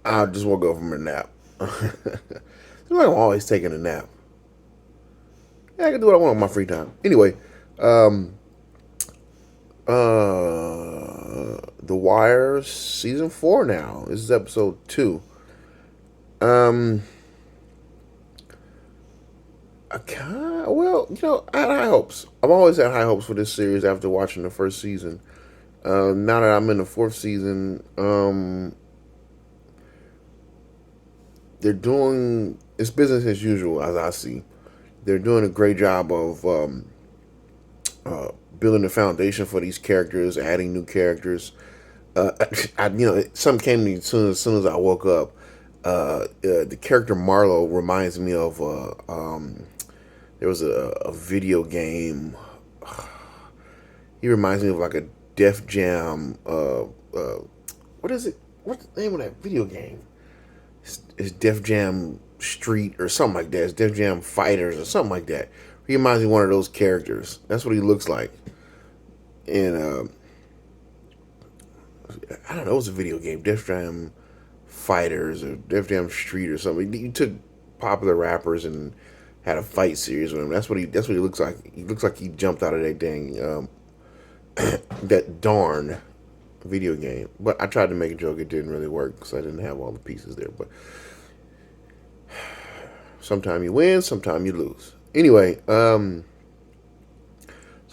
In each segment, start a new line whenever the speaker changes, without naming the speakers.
I just woke up from a nap. Seems like I'm always taking a nap. Yeah, I can do what I want on my free time. Anyway, um, The Wire season 4 now. This is episode 2. Um, I had high hopes. I've always had high hopes for this series after watching the first season. Now that I'm in the fourth season, they're doing it's business as usual as I see. They're doing a great job of uh, building the foundation for these characters, adding new characters. Uh, something came to me as soon as I woke up. The character Marlowe reminds me of there was a video game. He reminds me of like a Def Jam. What is it? What's the name of that video game? It's Def Jam Street or something like that. It's Def Jam Fighters or something like that. He reminds me of one of those characters. That's what he looks like. And I don't know. It was a video game, Def Jam Fighters or Def Jam Street or something. You took popular rappers and had a fight series with him. That's what he looks like. He looks like he jumped out of that dang that darn video game. But I tried to make a joke. It didn't really work because I didn't have all the pieces there. But sometimes you win, sometimes you lose. Anyway, so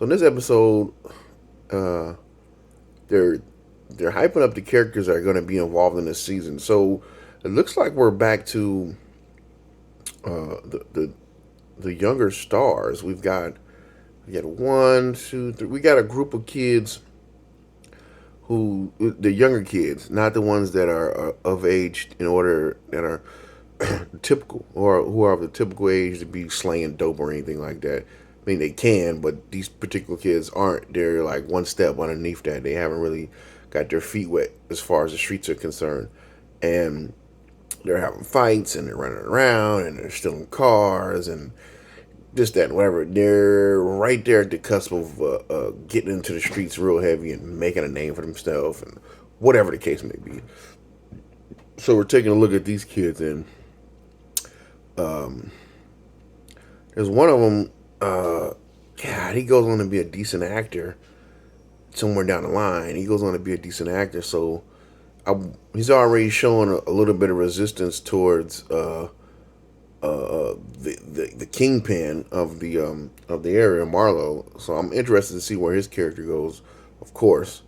in this episode, uh, they're they're hyping up the characters that are going to be involved in this season. So it looks like we're back to the younger stars. We got one, two, three. We got a group of kids who the younger kids, not the ones that are of age in order that are typical or who are of the typical age to be slaying dope or anything like that. I mean, they can, but these particular kids aren't. They're like one step underneath that. They haven't really got their feet wet as far as the streets are concerned, and they're having fights and they're running around and they're stealing cars and this, that, and whatever. They're right there at the cusp of getting into the streets real heavy and making a name for themselves and whatever the case may be. So we're taking a look at these kids, and there's one of them. God, he goes on to be a decent actor somewhere down the line. He goes on to be a decent actor, so he's already showing a little bit of resistance towards the kingpin of the area, Marlowe. So I'm interested to see where his character goes. Of course,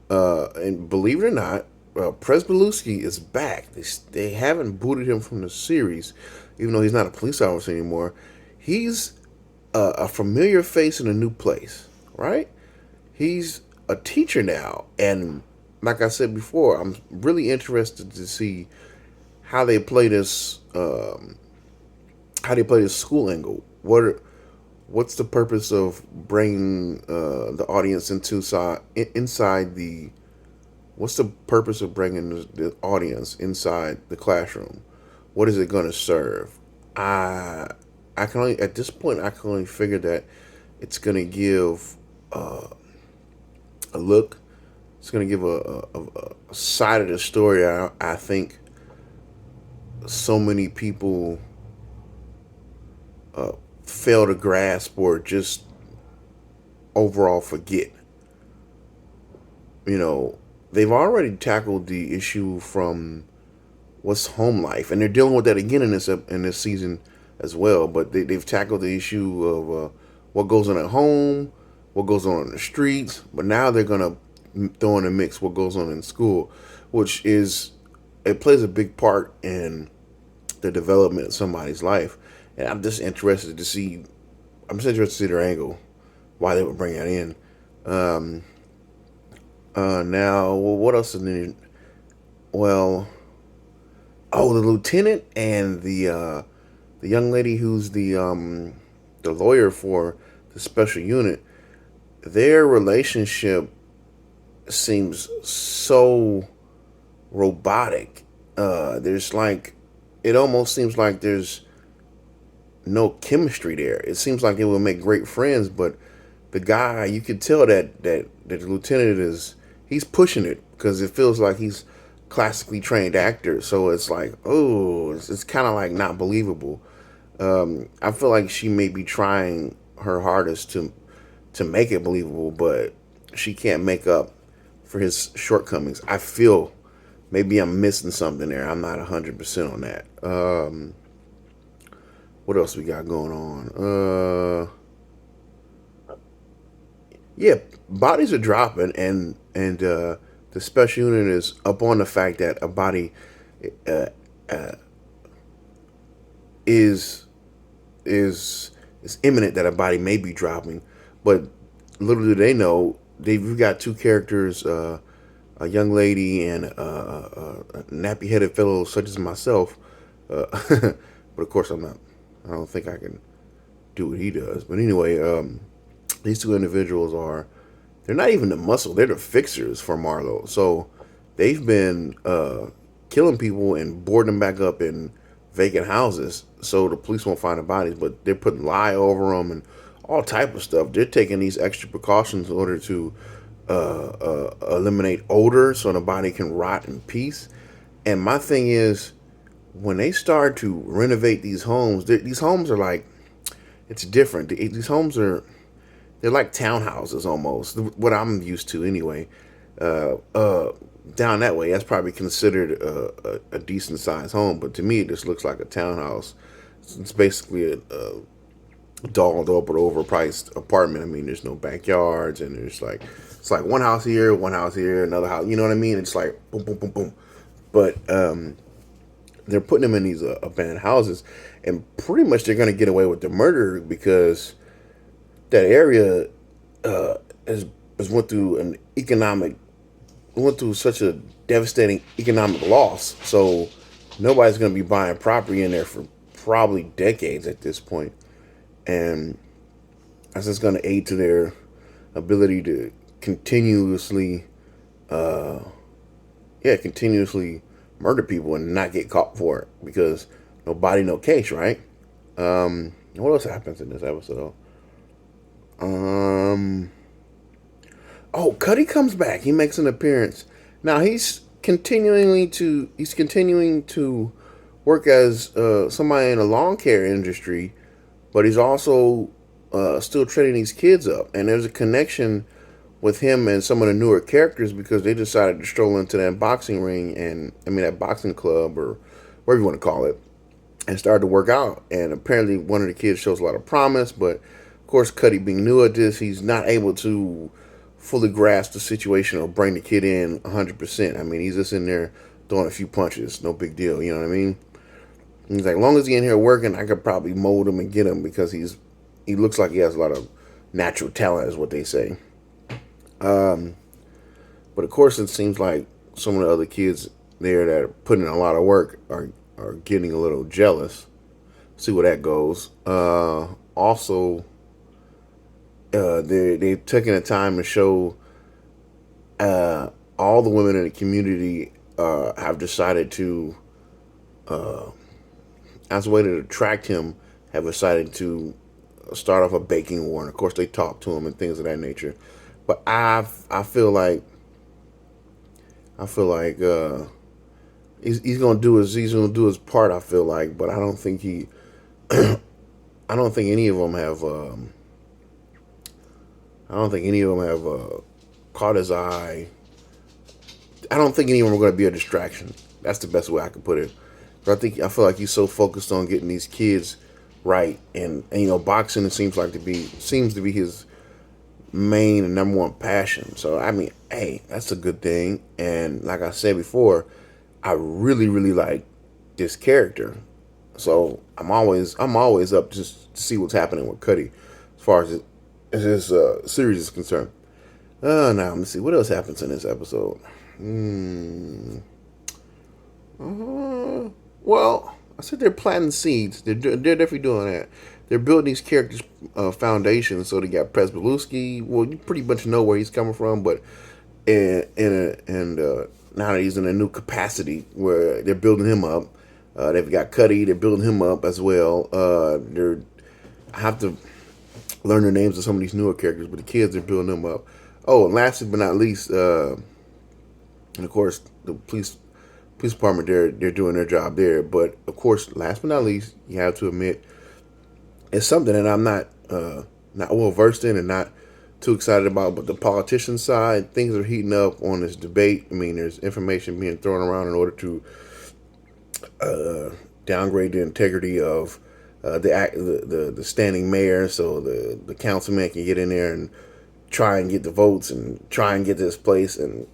and believe it or not, Presbeluski is back. They haven't booted him from the series, even though he's not a police officer anymore. He's a familiar face in a new place, right? He's a teacher now, and like I said before, I'm really interested to see how they play this. How they play this school angle. What's the purpose of bringing the audience inside the? What's the purpose of bringing the audience inside the classroom? What is it going to serve? I I can only at this point I can only figure that it's going to give a look. It's going to give a side of the story. I think so many people fail to grasp or just overall forget. You know, they've already tackled the issue from what's home life, and they're dealing with that again in this season as well. But they've tackled the issue of what goes on at home, what goes on in the streets. But now they're gonna throw in a mix what goes on in school, which is it plays a big part in the development of somebody's life. And I'm just interested to see. I'm just interested to see their angle, why they would bring that in. Um, Now, well, what else is new? Well, oh, the lieutenant and the young lady who's the lawyer for the special unit. Their relationship seems so robotic. There's like it almost seems like there's no chemistry there. It seems like they would make great friends, but the guy you could tell that the lieutenant is he's pushing it because it feels like he's classically trained actor, so it's like, oh, it's kind of like not believable. I feel like she may be trying her hardest to make it believable, but she can't make up for his shortcomings. I feel maybe I'm missing something there. I'm not 100% on that. What else we got going on? Yeah, bodies are dropping, and the special unit is up on the fact that a body uh, is is imminent that a body may be dropping, but little do they know they've got two characters, a young lady and a nappy headed fellow such as myself. But of course, I'm not. I don't think I can do what he does. But anyway, these two individuals are. They're not even the muscle. They're the fixers for Marlowe. So they've been killing people and boarding them back up in vacant houses so the police won't find the bodies. But they're putting lye over them and all type of stuff. They're taking these extra precautions in order to eliminate odor so the body can rot in peace. And my thing is, when they start to renovate these homes are like, it's different. These homes are, they're like townhouses almost. What I'm used to anyway. Uh, uh, Down that way, that's probably considered a decent sized home, but to me, it just looks like a townhouse. It's basically a dolled up or overpriced apartment. I mean, there's no backyards, and there's like it's like one house here, another house. You know what I mean? It's like boom, boom, boom, boom. But they're putting them in these abandoned houses, and pretty much they're going to get away with the murder because that area uh, has, has went through such a devastating economic loss. So nobody's going to be buying property in there for probably decades at this point, and that's just going to aid to their ability to continuously, uh, continuously murder people and not get caught for it because no body, no case, right? What else happens in this episode? Um, oh, Cuddy comes back. He makes an appearance. Now he's continuing to work as somebody in the lawn care industry, but he's also still training these kids up. And there's a connection with him and some of the newer characters because they decided to stroll into that boxing ring and I mean that boxing club or whatever you want to call it and started to work out. And apparently one of the kids shows a lot of promise, but of course Cuddy being new at this, he's not able to fully grasp the situation or bring the kid in 100%. I mean, he's just in there throwing a few punches, no big deal. You know what I mean? He's like, long as he in here working, I could probably mold him and get him because he looks like he has a lot of natural talent, is what they say. Um, but of course, it seems like some of the other kids there that are putting in a lot of work are getting a little jealous. See where that goes. Also, they've taken the time to show all the women in the community have decided to, as a way to attract him, have decided to start off a baking war. And of course, they talk to him and things of that nature. But I feel like he's gonna do his part. I feel like, but I don't think I don't think any of them have. I don't think any of them have caught his eye. I don't think any of them are going to be a distraction. That's the best way I could put it. But I feel like he's so focused on getting these kids right, and you know, boxing seems to be his main and number one passion. So I mean, hey, that's a good thing. And like I said before, I really really like this character. So I'm always up just to see what's happening with Cuddy as far as his series is concerned. Now let me see what else happens in this episode. Well, I said they're planting seeds. They're definitely doing that. They're building these characters' foundations. So they got Presbalewski. Well, you pretty much know where he's coming from, but now that he's in a new capacity where they're building him up. They've got Cuddy. They're building him up as well. I have to learn the names of some of these newer characters, but the kids are building them up. Oh, and lastly but not least, and of course, the police police department, they're doing their job there. But of course, last but not least, you have to admit it's something that I'm not well versed in and not too excited about. But the politician side, things are heating up on this debate. I mean, there's information being thrown around in order to downgrade the integrity of the standing mayor, so the councilman can get in there and try and get the votes and try and get this place. And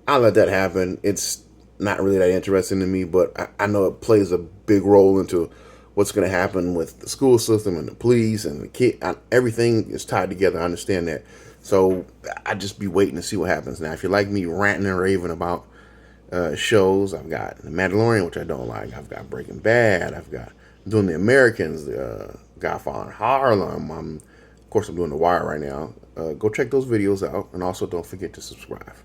I'll let that happen. It's not really that interesting to me, but I know it plays a big role into what's going to happen with the school system and the police and the kid. Everything is tied together. I understand that. So I just be waiting to see what happens. Now, if you like me ranting and raving about shows, I've got The Mandalorian, which I don't like. I've got Breaking Bad. I've got I'm doing The Americans, Godfather Harlem. Of course, I'm doing The Wire right now. Go check those videos out, and also don't forget to subscribe.